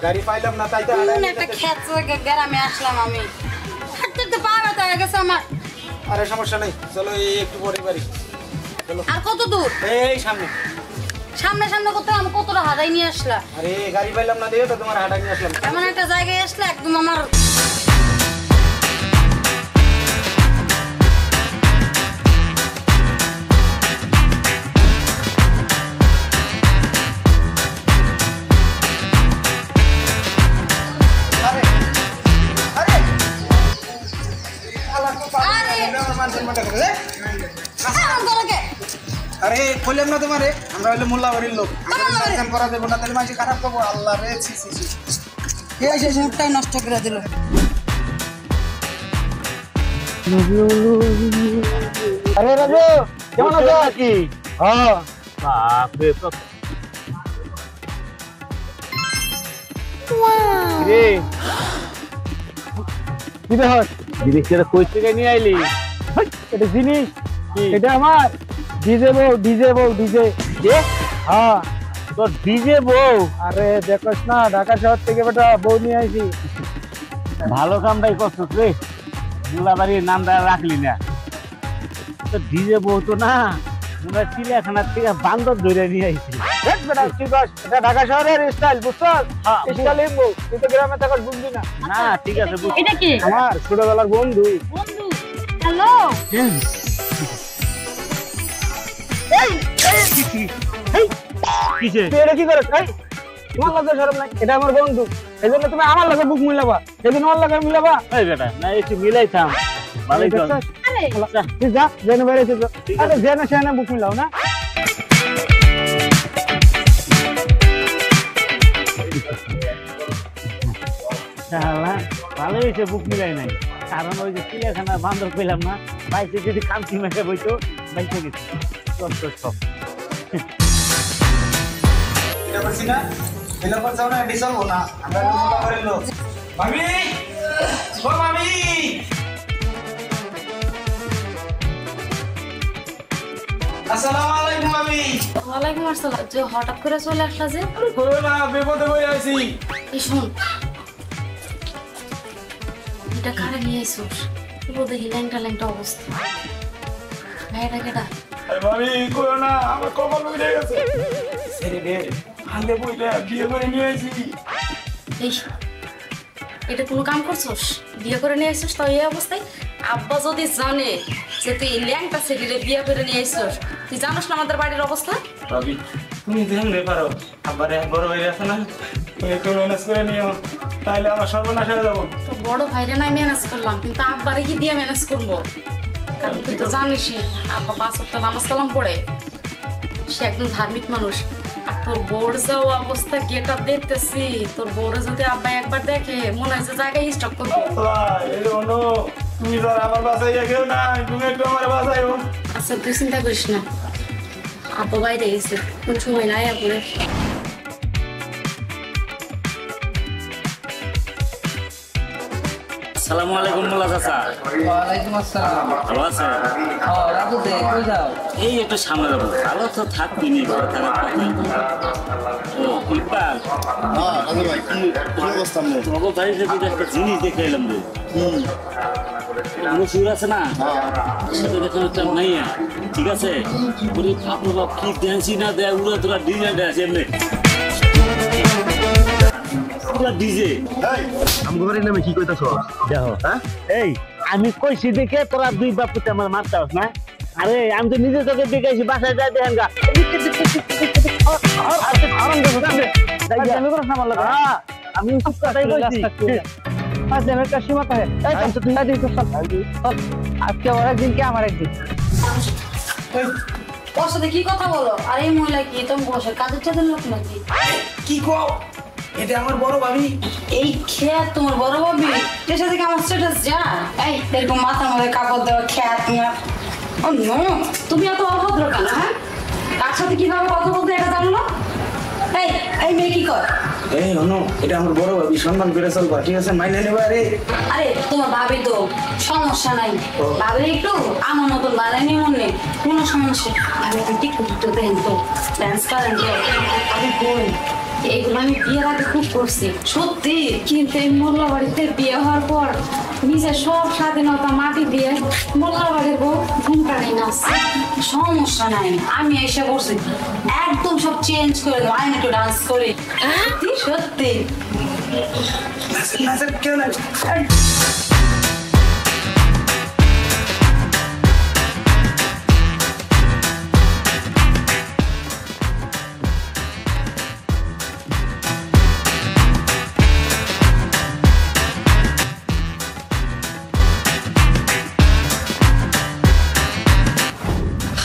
গাড়ি পাইলাম না তাই তো একটা খেতে গ্রামে আসলাম আমি হাঁটতে পা ব্যথা হয়ে গেছে আমার। আরে সমস্যা নেই, চলো এই একটু পরে বাড়ি। চলো। আর কত দূর? এই সামনে। সামনে সামনে করতে আমি কতটা হাঁটাই নিয়ে আসলা। আরে গাড়ি পাইলাম না দেখে তো তোমার হাঁটা নিয়ে আসলাম। এমন একটা জায়গায় আসলে একদম আমার আরে কইলাম না তোমারে আমরা হইলো মোল্লাবাড়ির লোক, কাম করা দেব না তাহলে মাঝে খারাপ করবো। আল্লাহ রে ছি ছি ছি, এই যে মুখটাই নষ্ট করে দিল। আরে রাজু কেমন আছো? কি হ্যাঁ বাপ রে বাপ রে কি রে হট জিনিসটা কই থেকে নিয়ে আইলি? এটা জিনিস এটা আমার ডিজে বউ ডিজে কে? হ্যাঁ তোর ডিজে বউ? আরে দেখোস না ঢাকা শহর থেকে বেটা বউ নিয়ে আইছি। ভালো কামটাই করছিস রে, মোল্লাবাড়ির নামটা রাখলি না। তো ডিজে বউ তো না, তোমরা চিড়িয়াখানার থেকে বান্দর ধরে নিয়ে আইছি। দেখ বেটা কি কস, এটা ঢাকা শহরের স্টাইল বুঝছস? স্টাইল বউ, তুই তো গ্রামে থাকস বুঝবি না। না ঠিক আছে বুঝছি। এটা কি? আমার ছোটবেলার বন্ধু। বন্ধু হ্যালো তোমার লগে শরম নাই? এটা আমার বন্ধু, এই জন্য তুমি আমার লগে বুক মিলাবা, এই জন্য আমার লগে মিলাবা। এই বেটা না একটু মিলাইতাম ভালোই তো। তুই যা জেনে বেরিয়েছে তো, আরে জেনে সেনে বুক মিলাও না। ভালো হয়েছে বুক মিলাই নাই, কারণ ওই যে চিড়িয়াখানা বান্দর পেলাম না, বাইকে যদি কামতি মেখে বইতো বাইকে গেছি সব। ওয়ালাইকুম আসসালাম। যে হঠাৎ করে চলে আসলা যে? বিপদে বই আছি। এই শোন, এটা কারে নিয়ে আইসোস? দেখি ল্যাংটা অবস্থা। ভাইটা কেটা? ভাবি কইও না, আমার কপাল উড়ে গেছে। ছেড়ে দে, হাতে বইলে বিয়ে করে নিয়ে আইছি। এই এটা কোনো কাম করছস? বিয়ে করে নিয়ে আইসোস তো এই অবস্থায়? আব্বা যদি জানে যে তুই ল্যাংটা ছেড়ে বিয়ে করে নিয়ে আইসোস, তুই জানোস না আমাদের বাড়ির অবস্থা? ভাবি তুমি জানলে পারো আব্বারে বড় ভাই আছে না, তুমি একটু ম্যানেজ করে নিও, তাহলে আমার সর্বনাশ হয়ে যাবো। তো বড় ভাইরে নাই ম্যানেজ করলাম, কিন্তু আব্বারে কি দিয়ে ম্যানেজ করবো? কারণ তুই তো জানিসই আব্বা 5 ওয়াক্ত নামাজ কালাম পড়ে, সে একদম ধার্মিক মানুষ। আর তোর বোর যাও অবস্থা গেটআপ দেখতেছি, তোর বোরে যদি আব্বা একবার দেখে মনে হয় যে জায়গায় স্টপ করবো। তুমি তো আমার বাসায় কেউ না, তুমি একটু আমার বাসায়। আচ্ছা তুই চিন্তা করিস না, আব্বা বাইরে গেছে, কোন সময় নাই আপনি। আসসালামু আলাইকুম মোল্লা চাচা। ওয়ালাইকুম আসসালাম। ভালো আছে? রাজু দে কই যাও? এই একটু সামনে যাবো। ভালো তো থাকবি নি, ঘরে থাকার কথা। ও ইকবাল, রাজু ভাই কি অবস্থা? তোমাকে বাড়িতে একটা জিনিস দেখে এলাম রে। মসুর আছে না, সাথে দেখলাম একটা মাইয়া, ঠিক আছে? ওরে বাপরে বাপ কি ড্যান্সি না দেয়, উড়া তোরা ডিজাইন ড্যান্স এমনি ডিজে। আমগো বাড়ির নামে কি কইতাছ? দেখো হ্যাঁ, এই আমি কইছি দেখে তোরা দুই বাপুতে আমার মারতে হস না। আরে আমি তো নিজে তোকে দেখাইছি, বাসায় যাই দেখেন গা আমি কথাই কইছি। আজকে ওর একদিন কি আমার একদিন। ওর সাথে কি কথা বলো? আর এই মহিলা কি তুমি বসে কাজের চাঁদের লোক নাকি? কি কও? এটা আমার বড় ভাবি। এই খেয়াত তোমার বড় ভাবি? এর সাথে কি আমার স্ট্যাটাস যা? এই এরকম মাথা মধ্যে কাপড় দেওয়া খেয়াত তোমার। ও নো, তুমি এত অভদ্র কেন? হ্যাঁ, কার সাথে কিভাবে কথা বলতে এটা জানো না? এই এই মেয়ে কি কর? এই হনো, এটা আমার বড় ভাবি, সম্মান করে চলবা, ঠিক আছে? মাইনে নেবা। আরে তোমার ভাবি তো সমস্যা নাই, ভাবি একটু আমার মতন বানায়নি মনে, কোনো সমস্যা। আমি টিকটক দেখেন তো, ডান্স করেন তো, আমি বই এগুলো আমি বিয়ের আগে খুব করছি সত্যি, কিন্তু এই মোল্লা বাড়িতে বিয়ে হওয়ার পর নিজের সব স্বাধীনতা মাটি দিয়ে মোল্লা বাড়ির বউ ঘুমটা নেই না। সমস্যা নাই, আমি এসে বসছি একদম সব চেঞ্জ করে দেবো, আমি একটু ডান্স করি। সত্যি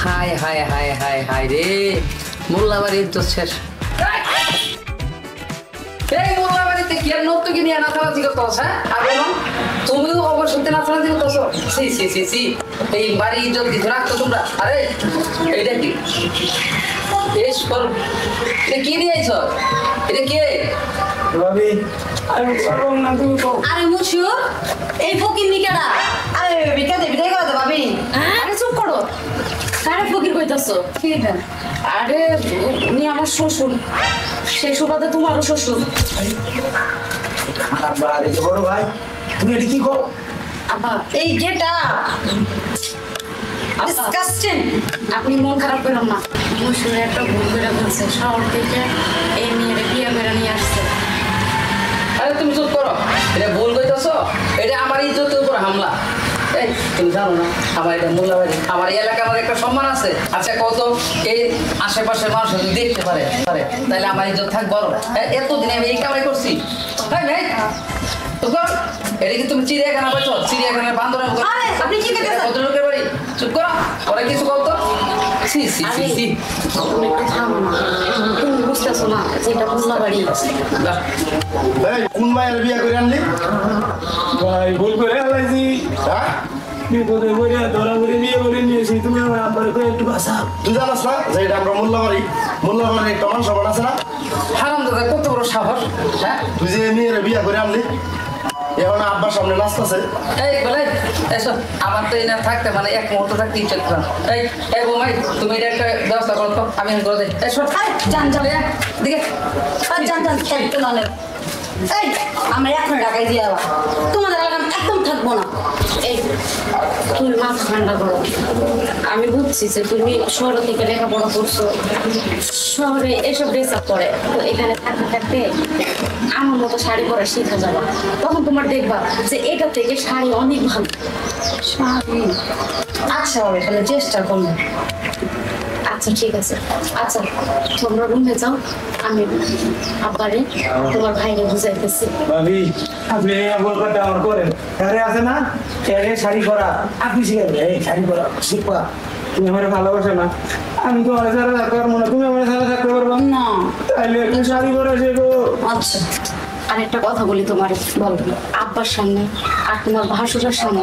high high high high high রে, মোল্লাবাড়ির তো শেষ। এই মোল্লাবাড়িতে কি আর নতুন কি নিয়ে নাচানাচি করতেছ? হ্যাঁ, আর বলো তুমিও অবশ্যই নাচানাচি করতেছ। সি সি সি সি, এই বাড়ি ইজ্জত দিতে রাখতো তোমরা। আরে এটা কি বেশ কর, এটা কি নিয়েছ? এটা কে? ভাবি আমি পারবো না, তুমি কও। আরে মুছু, এই ফকির নিকেডা? আরে বিকা দে বিদায় করে দে ভাবি। আরে চুপ করো, কারে ফকির কইতাছো? কি এটা? আরে উনি আমার শ্বশুর, সেই সুবাদে তোমারও শ্বশুর। আব্বা এই যে বড় ভাই, তুমি এটা কি কও? আব্বা এই যেটা ডিসকাস্টিং, আপনি মন খারাপ করেন না। মুছুর একটা ভুল করে ফেলছে, শহর থেকে এই মেয়েরে বিয়ে করে নিয়ে আসছে। আরে তুমি চুপ করো, এটা ভুল কইতাছ। এটা আমার ইজ্জতের উপর হামলা। এই তুমি জানো না আমার এটা মোল্লাবাড়ি, আমার এই এলাকায় আমার একটা সম্মান আছে। আচ্ছা কত এই আশেপাশের মানুষ যদি দেখতে পারে তাহলে আমার ইজ্জত থাকবো। এতদিন আমি এই কামাই করছি। হ্যাঁ ভাই চুপ কর, এটা কি তুমি চিড়িয়াখানা পাইছো? চিড়িয়াখানার বান্দরের মতো আপনি কি দেখেছেন? ভদ্রলোকের বাড়ি। চুপ করো, ওরা কিছু বলতো। সি সি সি সি, তুমি একটু থামো না, তুমি বুঝতেছো না যে এটা মোল্লা বাড়ি। এই কোন মায়ের বিয়ে করে আনলি? ভাই ভুল করে আলাইছি, হ্যাঁ বিপদে পড়ে ধরা করে বিয়ে করে নিয়েছি, তুমি আমার আব্বারে কই একটু বাঁচাও। তুই জানাস না যে এটা আমরা মোল্লাবাড়ি, মোল্লাবাড়ির একটা মান সম্মান আছে না? হারাম দাদা কত বড় সাহস! হ্যাঁ তুই যে মেয়ের বিয়ে করে আনলি, এখন আব্বার সামনে নাচতেছে। এই বলে এসব আমার তো এই না থাকতে মানে এক মুহূর্ত থাকতে ইচ্ছে করতো না। এই বোমাই তুমি এটা একটা ব্যবস্থা করো তো, আমি করে দেয়। এসব জান জান দিকে জান জান খেলতে না। এই আমরা এখন ঢাকায় দিয়ে যাবো, তোমাদের এলাকা একদম থাকবো না। এই তুমি মাথা ঠান্ডা করো, আমি বুঝছি যে তুমি শহর থেকে লেখাপড়া করছো, শহরে এসব ড্রেস আপ করে, তো এখানে থাকতে থাকতে আমার মতো শাড়ি পরা শিখা যাবে, তখন তোমার দেখবা যে এটা থেকে শাড়ি অনেক ভালো। শাড়ি আচ্ছা হবে, তাহলে চেষ্টা করবো। আচ্ছা ঠিক আছে, আচ্ছা তোমরা রুমে যাও, আমি আব্বারে তোমার ভাইরে বুঝাইতেছি। ভাবি আপনি আমার কথা আমার করেন, আরে আছে না এরে শাড়ি পরা, আপনি শিখেন এই শাড়ি পরা শিখবা। তুমি আমার ভালোবাসো না, আমি তোমার সাথে থাকতে পারবো না, তুমি আমার সাথে থাকতে পারবো না তাহলে একটু শাড়ি পরা শেখো। আচ্ছা আরেকটা কথা বলি তোমার, বল আব্বার সামনে আর তোমার ভাসুরের সামনে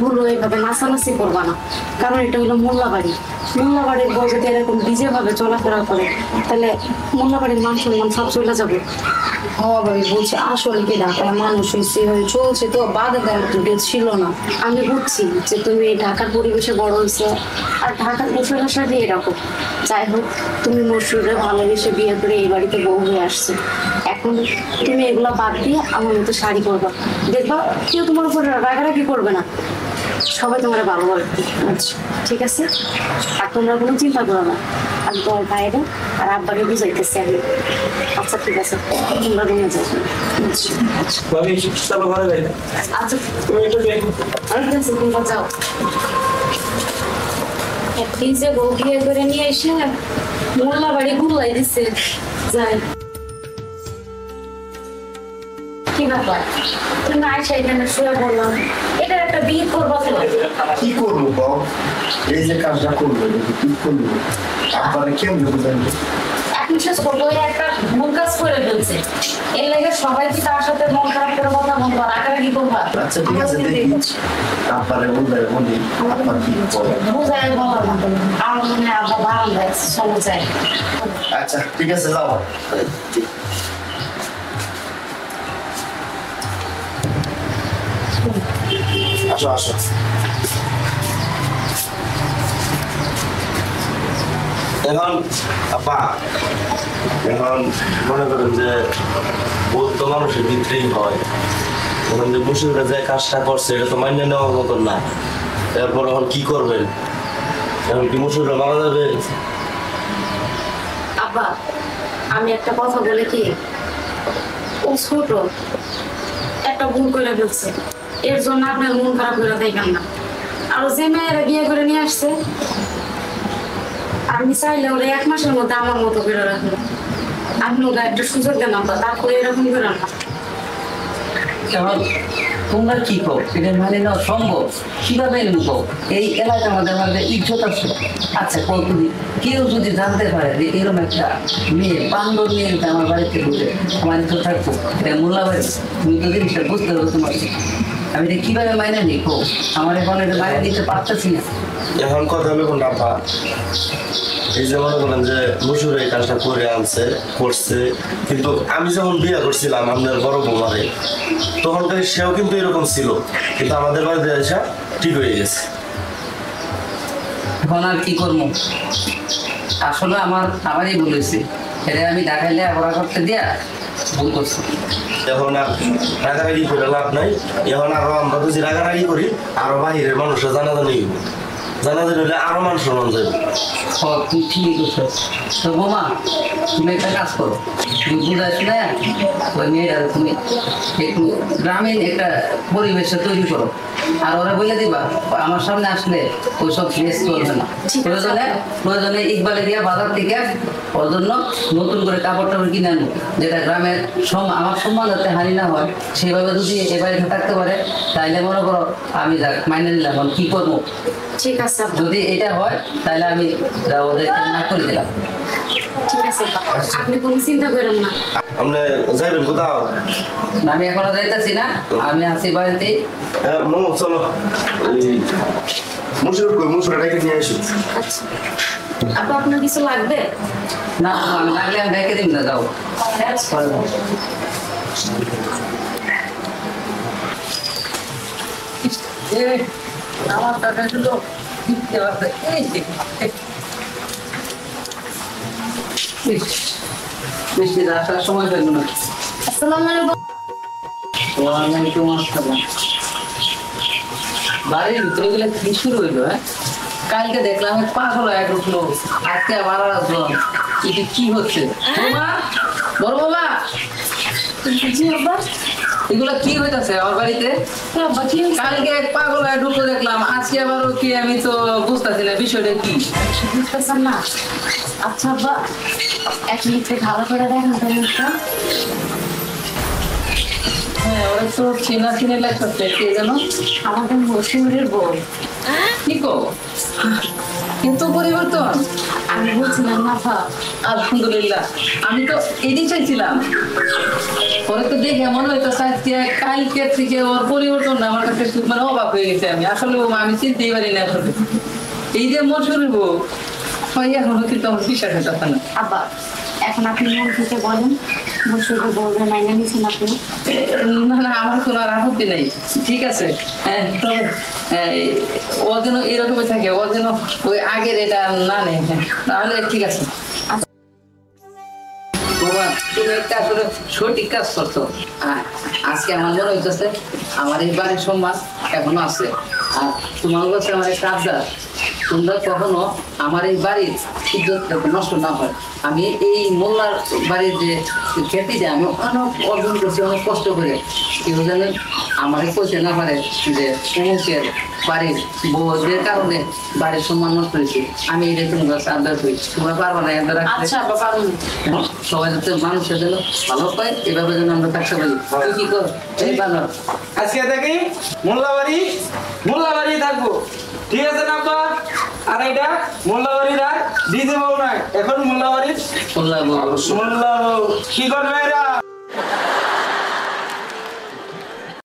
ভুলো এইভাবে নাচানাচি করবা না, কারণ এটা হলো মোল্লাবাড়ি। মোল্লাবাড়ির বউ যদি এরকম ডিজে ভাবে চলাফেরা করে তাহলে মোল্লাবাড়ির মান সম্মান সব চলে যাবে। হবাই বলছে আসলে কি ঢাকায় মানুষ হয়েছে চলছে তো বাধা দেওয়ার দুটো ছিল না। আমি বুঝছি যে তুমি ঢাকার পরিবেশে বড় হয়েছে আর ঢাকার পোশাকের সাথে এরকম। যাই হোক তুমি মশুরে ভালোবেসে বিয়ে করে এই বাড়িতে বউ হয়ে আসছে, এখন তুমি এগুলা বাদ দিয়ে আমার মতো শাড়ি পরবা, দেখবা কেউ তোমার উপর রাগারাগি করবে না, সবাই তোমার ভালো বলবে। আচ্ছা ঠিক আছে, আর তোমরা কোনো চিন্তা করো না, আমি তোমার ভাইরে আর আব্বাকে বুঝাইতেছি আমি। আচ্ছা ঠিক আছে, তোমরা রুমে যাও। ভাবি চলো ঘরে যাই, আচ্ছা তুমি একটু দেখো। ঠিক আছে, তোমরা যাও। একদিন যে বউ বিয়ে করে নিয়ে এসে মোল্লা বাড়ি গুলাই দিচ্ছে। যাই কি ব্যাপার, তুমি আইসা এখানে শুয়ে বললাম এটার একটা বিয়ে করবো তো। কি করবো বাবা, এই যে কাজটা করবো কি করবো, আব্বারে কেমন বুঝাইবো? এখন শেষ করবো, একটা ভুল কাজ করে ফেলছে, এর লেগে সবাই কি তার সাথে মন খারাপ করে কথা বলবো, রাগারাগি করবা। আচ্ছা ঠিক আছে, দেখি আব্বারে বলবে বলি আব্বা কি বলে। বুঝাই বলার মতো আমার মনে হয় আব্বা ভালো লাগছে, চলে যায়। আচ্ছা ঠিক আছে যাও। আসো আসো। এখন আপা এখন মনে করেন যে বৌদ্ধ মানুষের ভিতরেই হয়, এখন যে মুসলিমরা যে কাজটা করছে এটা তো মান্য নেওয়ার মতন না। এরপর এখন কি করবেন? এখন কি মুসলিমরা মারা যাবে? আব্বা আমি একটা কথা বলে কি, ও ছোট একটা ভুল করে ফেলছে, এর জন্য আপনার মন খারাপ করে দেখেন না। আর যে মেয়েরা বিয়ে করে নিয়ে আসছে আমি চাইলে ওরা 1 মাসের মধ্যে আমার মতো করে রাখবো। আপনি ওরা একটা সুযোগ দেন আব্বা, তারপরে এরকম করেন না। এখন তোমরা কি কো এটা মানে না সম্ভব? কিভাবে নিব? এই এলাকার মধ্যে আমাদের ইজ্জত আছে। আচ্ছা কত কেউ যদি জানতে পারে যে এরকম একটা মেয়ে বান্দর নিয়ে আমার বাড়িতে ঢুকে আমার ইজ্জত থাকবো, এটা মোল্লাবাড়ি, তুমি তো জিনিসটা বুঝতে হবে তোমার। আমি এটা কিভাবে মাইনে নিই কো? আমার এখন এটা মাইনে নিতে পারতেছি না। এখন কথা হলো কোন আপা, এই যে মনে করেন যে মুসুর এই কাজটা করে আনছে করছে, কিন্তু আমি যখন বিয়ে করছিলাম আমাদের বড় বৌমারে তখনকার সেও কিন্তু এরকম ছিল, কিন্তু আমাদের বাড়িতে এসে ঠিক হয়ে গেছে। এখন আর কি করবো? আসলে আমারই ভুল হয়েছে, এটা আমি ঢাকাইলে পড়া করতে দিয়া ভুল করছি। এখন আর রাগারাগি করে লাভ নাই। এখন আরো আমরা যদি রাগারাগি করি আরো বাহিরের মানুষরা জানাজানি হইব, জানাজানি হলে আরো মানুষ মন যাবে। তুই ঠিকই করছো। তো বোমা তুমি একটা কাজ করো, তুমি বুঝাস না ওই মেয়েটা তুমি একটু গ্রামীণ একটা পরিবেশটা তৈরি করো, আর ওরা বলে দিবা আমার সামনে আসলে ওই সব ড্রেস চলবে না। প্রয়োজনে ইকবালে দিয়া বাজার থেকে ওর জন্য নতুন করে কাপড় টাপড় কিনে আনবো, যেটা গ্রামের আমার সম্মান যাতে হানি না হয় সেভাবে যদি এবারে থাকতে পারে তাইলে মনে করো আমি মাইনে নিলাম। এখন কি করবো? ঠিক আছে আব্বা, যদি এটা হয় তাহলে আমি ওদের না করে দিলাম। ঠিক আছে আব্বা, আপনি কোনো চিন্তা করেন না। আপনি যাইবেন কোথাও? আমি এখনো যাইতেছি না, আমি আছি বাড়িতে। হ্যাঁ মোমো চলো, মুসুর রেখে নিয়ে আসি। আচ্ছা আব্বা আপনার কিছু লাগবে? না আমি লাগলে আমি ডেকে দিন না, যাও। আমার টাকা শুধু মিষ্টি আসার সময় পেল না। আসসালামু আলাইকুম। ওয়ালাইকুম আসসালাম। বাড়ির ভিতরে গেলে কি শুরু হইলো? হ্যাঁ কালকে দেখলাম পাগল এক উঠলো, আজকে আবার আসলো। এটা কি হচ্ছে? বড় বাবা জি আব্বা। এগুলা কি হইতাছে আমার বাড়িতে? আব্বা কি হয়েছে? কালকে এক পাগল ঢুকলো দেখলাম, আজকে আবারও কি? আমি তো বুঝতেছি না বিষয়টা কি। বুঝতেছেন না? আচ্ছা আব্বা 1 মিনিট ভালো করে দেখেন তো মুখটা। হ্যাঁ ওরা তো চেনা চিনে লাগছে, কে যেন আমাদের মশুরের বউ। কি কো? কিন্তু পরিবর্তন আমি বলছিলাম না আব্বা, আলহামদুলিল্লাহ, আমি তো এটাই চাইছিলাম। পরে তো দেখে মনে হইতেছে আজকে কালকে থেকে ওর পরিবর্তন আমার কাছে মানে অবাক হয়ে গেছে। আমি আসলে আমি চিনতেই পারি না আসলে এই যে মশুরের বউ হয়, এখনো কিন্তু আমার বিশ্বাস হইতেছে না। আব্বা এখন আপনি মন থেকে বলেন মশুরের বউকে মাইনে নিছেন আপনি? না না আমার কোনো আর আপত্তি নেই, ঠিক আছে। হ্যাঁ তবে ও যেন এরকমই থাকে, ও যেন ওই আগের এটা না নেই। হ্যাঁ তাহলে ঠিক আছে। বাবা তুমি একটা আসলে সঠিক কাজ করছো। আজকে আমার মনে হইতেছে আমার এই বাড়ির সম্মান এখনো আছে। আর তোমার কাছে আমার একটা আবদার, তোমরা কখনো আমার এই বাড়ির ইজ্জত নষ্ট না হয়। আমি এই মোল্লার বাড়ির যে খ্যাতিটা আমি অনেক অর্জন করছি, অনেক কষ্ট করে। কেউ যেন আমার কইতে না পারে যে অমুকের বাড়ির বউদের কারণে বাড়ির সম্মান নষ্ট হয়েছে। আমি এটা তোমার কাছে আবদার করি, তোমরা পারবো না আবদার রাখতে? আচ্ছা আব্বা পারুন। সবাই যাতে মানুষের যেন ভালো পায় এভাবে যেন আমরা থাকতে পারি। তুই কি কর? এই ভালো আজকে দেখি মোল্লাবাড়ি থাকবো, ঠিক আছে না আব্বা? আর এটা মোল্লাবাড়ি রাখ, ডিজে বউ নাই, এখন মোল্লাবাড়ি শুনলাম। মোল্লা বউ কি করবে এরা?